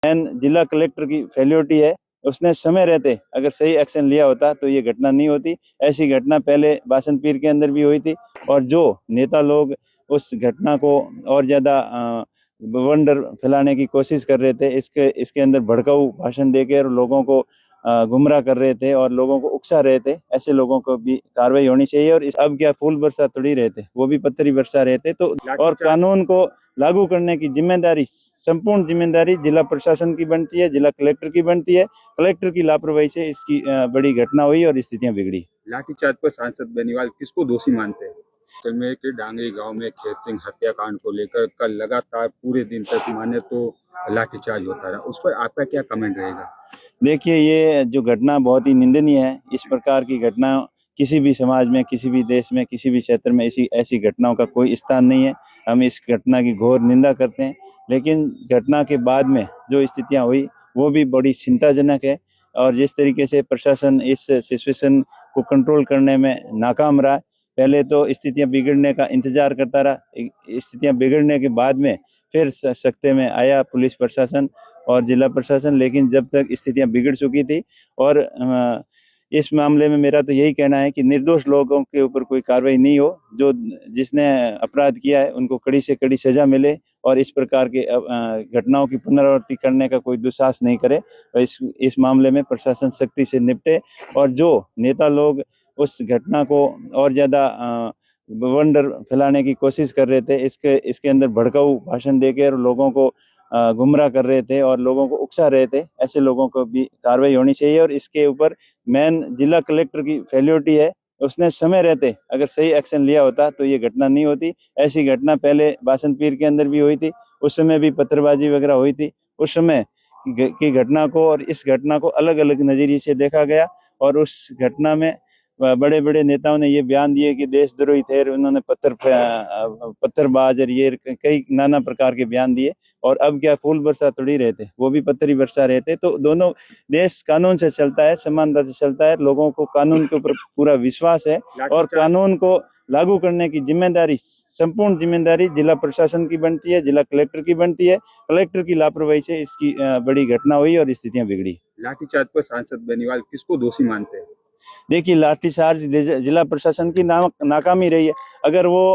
Main जिला collector की फेल्योरिटी है। उसने समय रहते अगर सही एक्शन लिया होता तो ये घटना नहीं होती। ऐसी घटना पहले बासंतपीर के अंदर भी हुई थी और जो नेता लोग उस घटना को और ज्यादा वंडर फैलाने की कोशिश कर रहे थे, इसके अंदर भड़काऊ भाषण देकर लोगों को गुमराह कर रहे थे और लोगों को उकसा रहे थे, ऐसे लोगों को भी कार्रवाई होनी चाहिए। और अब क्या फूल बरसा थोड़ी रहे थे, वो भी पत्थर ही बरसा रहे थे। तो और कानून को लागू करने की जिम्मेदारी, संपूर्ण जिम्मेदारी जिला प्रशासन की बनती है, जिला कलेक्टर की बनती है। कलेक्टर की लापरवाही से इसकी बड़ी घटना हुई और स्थितियां बिगड़ी। लाठीचार्ज पर सांसद बेनीवाल किसको दोषी मानते हैं? जैसलमेर के डांगरी गांव में खेत सिंह हत्याकांड को लेकर कल लगातार पूरे दिन तक माने तो लाठीचार्ज होता रहा, उस पर आपका क्या कमेंट रहेगा? देखिए, ये जो घटना बहुत ही निंदनीय है। इस प्रकार की घटना किसी भी समाज में, किसी भी देश में, किसी भी क्षेत्र में ऐसी घटनाओं का कोई स्थान नहीं है। हम इस घटना की घोर निंदा करते हैं, लेकिन घटना के बाद में जो स्थितियां हुई वो भी बड़ी चिंताजनक है। और जिस तरीके से प्रशासन इस सिचुएशन को कंट्रोल करने में नाकाम रहा, पहले तो स्थितियां बिगड़ने का इंतजार करता रहा, स्थितियां बिगड़ने के बाद में फिर सख्ते में आया पुलिस प्रशासन और जिला प्रशासन, लेकिन जब तक स्थितियां बिगड़ चुकी थी। और इस मामले में मेरा तो यही कहना है कि निर्दोष लोगों के ऊपर कोई कार्रवाई नहीं हो, जो जिसने अपराध किया है उनको कड़ी से कड़ी सजा मिले और इस प्रकार के घटनाओं की पुनरावृत्ति करने का कोई दुस्साहस नहीं करे। और इस मामले में प्रशासन सख्ती से निपटे और जो नेता लोग उस घटना को और ज्यादा वंडर फैलाने की कोशिश कर रहे थे, इसके अंदर भड़काऊ भाषण देकर लोगों को गुमराह कर रहे थे और लोगों को उकसा रहे थे, ऐसे लोगों को भी कार्रवाई होनी चाहिए। और इसके ऊपर मेन जिला कलेक्टर की फेल्योरिटी है। उसने समय रहते अगर सही एक्शन लिया होता तो ये घटना नहीं होती। ऐसी घटना पहले बासंतपीर के अंदर भी हुई थी, उस समय भी पत्थरबाजी वगैरह हुई थी। उस समय की घटना को और इस घटना को अलग अलग नजरिए से देखा गया और उस घटना में बड़े बड़े नेताओं ने ये बयान दिए कि देशद्रोही थे, उन्होंने पत्थरबाज और ये कई नाना प्रकार के बयान दिए। और अब क्या फूल बरसा थोड़ी रहे थे, वो भी पत्थर ही बरसा रहे थे। तो दोनों देश कानून से चलता है, समानता से चलता है, लोगों को कानून के ऊपर पूरा विश्वास है और कानून को लागू करने की जिम्मेदारी, संपूर्ण जिम्मेदारी जिला प्रशासन की बनती है, जिला कलेक्टर की बनती है। कलेक्टर की लापरवाही से इसकी बड़ी घटना हुई और स्थितियां बिगड़ी। लाठीचार्ज पर सांसद बेनीवाल किसको दोषी मानते हैं? देखिए, लाठीचार्ज जिला प्रशासन की नाकामी रही है। अगर वो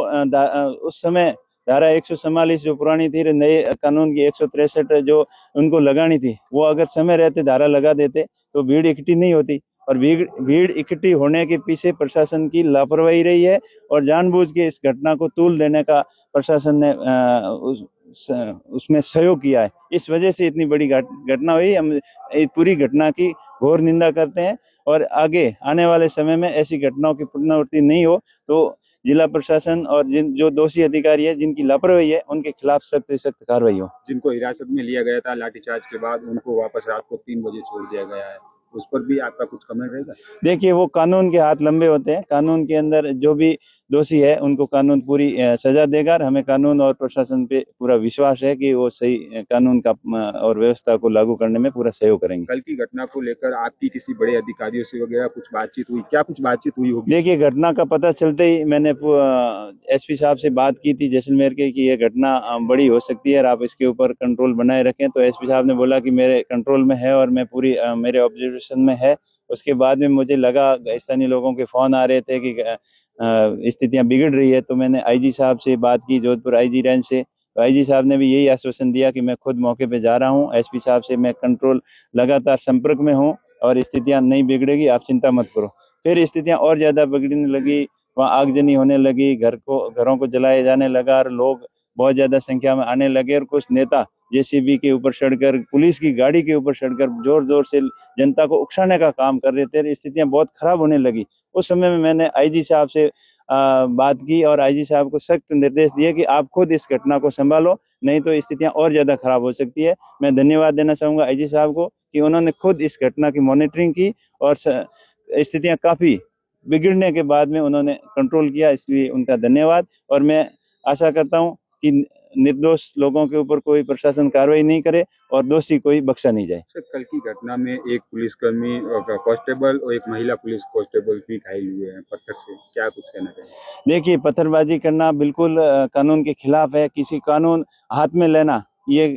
उस समय धारा 144 जो पुरानी थी, नए कानून की 163 जो उनको लगानी थी, वो अगर समय रहते धारा लगा देते तो भीड़ इकट्ठी नहीं होती। और भीड़ इकट्ठी होने के पीछे प्रशासन की लापरवाही रही है और जानबूझ के इस घटना को तूल देने का प्रशासन ने उसमें सहयोग किया है। इस वजह से इतनी बड़ी घटना हुई। हम पूरी घटना की घोर निंदा करते हैं और आगे आने वाले समय में ऐसी घटनाओं की पुनरावृत्ति नहीं हो तो जिला प्रशासन और जो दोषी अधिकारी है, जिनकी लापरवाही है, उनके खिलाफ सख्त से सख्त कार्रवाई हो। जिनको हिरासत में लिया गया था लाठीचार्ज के बाद, उनको वापस रात को 3 बजे छोड़ दिया गया है, उस पर भी आपका कुछ कमेंट रहेगा? देखिए, वो कानून के हाथ लंबे होते हैं। कानून के अंदर जो भी दोषी है उनको कानून पूरी सजा देगा और हमें कानून और प्रशासन पे पूरा विश्वास है कि वो सही कानून का और व्यवस्था को लागू करने में पूरा सहयोग करेंगे। कल की घटना को लेकर आपकी किसी बड़े अधिकारियों से वगैरह कुछ बातचीत हुई? क्या कुछ बातचीत हुई होगी? देखिए, घटना का पता चलते ही मैंने एसपी साहब से बात की थी जैसलमेर के कि ये घटना बड़ी हो सकती है और आप इसके ऊपर कंट्रोल बनाए रखें। तो एसपी साहब ने बोला कि मेरे कंट्रोल में है और मैं पूरी मेरे ऑब्जर्वेशन में है। उसके बाद में मुझे लगा स्थानीय लोगों के फोन आ रहे थे कि स्थितियां बिगड़ रही है, तो मैंने आईजी साहब से बात की, जोधपुर आईजी रेंज से। तो आईजी साहब ने भी यही आश्वासन दिया कि मैं खुद मौके पे जा रहा हूँ, एसपी साहब से मैं कंट्रोल लगातार संपर्क में हूँ और स्थितियां नहीं बिगड़ेगी, आप चिंता मत करो। फिर स्थितियां और ज्यादा बिगड़ने लगी, वहाँ आगजनी होने लगी, घरों को जलाया जाने लगा और लोग बहुत ज्यादा संख्या में आने लगे और कुछ नेता जेसीबी के ऊपर चढ़कर, पुलिस की गाड़ी के ऊपर चढ़कर जोर जोर से जनता को उकसाने का काम कर रहे थे। स्थितियां बहुत खराब होने लगी। उस समय में मैंने आईजी साहब से बात की और आईजी साहब को सख्त निर्देश दिए कि आप खुद इस घटना को संभालो, नहीं तो स्थितियां और ज्यादा खराब हो सकती है। मैं धन्यवाद देना चाहूंगा आईजी साहब को कि उन्होंने खुद इस घटना की मॉनिटरिंग की और स्थितियां काफी बिगड़ने के बाद में उन्होंने कंट्रोल किया, इसलिए उनका धन्यवाद। और मैं आशा करता हूं कि निर्दोष लोगों के ऊपर कोई प्रशासन कार्रवाई नहीं करे और दोषी कोई बख्शा नहीं जाए। सर, कल की घटना में एक पुलिसकर्मी कांस्टेबल और एक महिला पुलिस कांस्टेबल भी घायल हुए हैं पत्थर से, क्या कुछ कहना चाहिए? देखिए, पत्थरबाजी करना बिल्कुल कानून के खिलाफ है। किसी कानून हाथ में लेना ये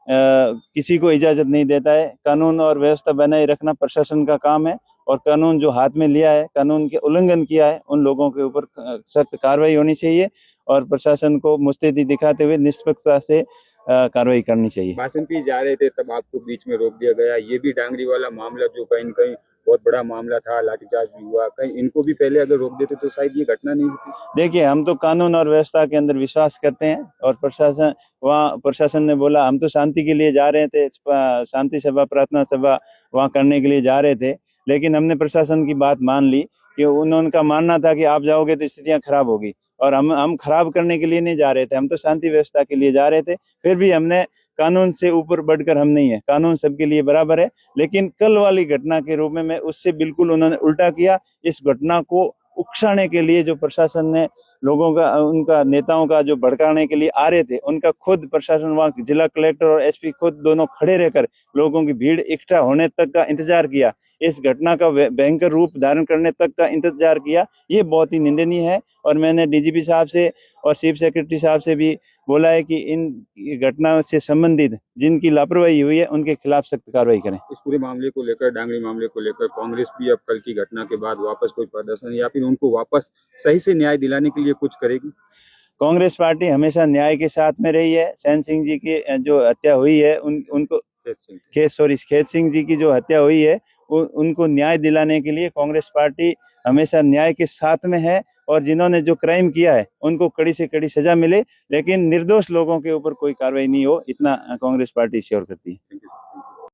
किसी को इजाजत नहीं देता है। कानून और व्यवस्था बनाए रखना प्रशासन का काम है और कानून जो हाथ में लिया है, कानून के उल्लंघन किया है, उन लोगों के ऊपर सख्त कार्रवाई होनी चाहिए और प्रशासन को मुस्तैदी दिखाते हुए निष्पक्षता से कार्रवाई करनी चाहिए। भाषण पी जा रहे थे तब आपको बीच में रोक दिया गया। ये भी डांगरी वाला मामला जो कहीं न कहीं बहुत बड़ा मामला था, लाठीचार्ज भी हुआ, कहीं इनको भी पहले अगर रोक देते तो शायद ये घटना नहीं होती। देखिए, हम तो कानून और व्यवस्था के अंदर विश्वास करते हैं और प्रशासन ने बोला हम तो शांति के लिए जा रहे थे, शांति सभा, प्रार्थना सभा वहाँ करने के लिए जा रहे थे, लेकिन हमने प्रशासन की बात मान ली कि उनका मानना था कि आप जाओगे तो स्थितियां खराब होगी और हम खराब करने के लिए नहीं जा रहे थे, हम तो शांति व्यवस्था के लिए जा रहे थे। फिर भी हमने कानून से ऊपर बढ़कर हम नहीं है, कानून सबके लिए बराबर है। लेकिन कल वाली घटना के रूप में उससे बिल्कुल उन्होंने उल्टा किया। इस घटना को उकसाने के लिए जो प्रशासन ने लोगों का, उनका नेताओं का जो भड़काने के लिए आ रहे थे, उनका खुद प्रशासन, वहाँ जिला कलेक्टर और एसपी खुद दोनों खड़े रहकर लोगों की भीड़ इकट्ठा होने तक का इंतजार किया, इस घटना का भयंकर रूप धारण करने तक का इंतजार किया। ये बहुत ही निंदनीय है और मैंने डीजीपी साहब से और चीफ सेक्रेटरी साहब से भी बोला है कि इन घटनाओं से संबंधित जिनकी लापरवाही हुई है उनके खिलाफ सख्त कार्रवाई करें। इस पूरे मामले को लेकर, डांगरी मामले को लेकर कांग्रेस भी अब कल की घटना के बाद वापस कोई प्रदर्शन या फिर उनको वापस सही से न्याय दिलाने के लिए कुछ करेगी? कांग्रेस पार्टी हमेशा न्याय के साथ में रही है। सैन सिंह जी की जो हत्या हुई है, उनको खेत सिंह जी की जो हत्या हुई है, उनको न्याय दिलाने के लिए कांग्रेस पार्टी हमेशा न्याय के साथ में है और जिन्होंने जो क्राइम किया है उनको कड़ी से कड़ी सजा मिले, लेकिन निर्दोष लोगों के ऊपर कोई कार्रवाई नहीं हो, इतना कांग्रेस पार्टी श्योर करती है। Thank you.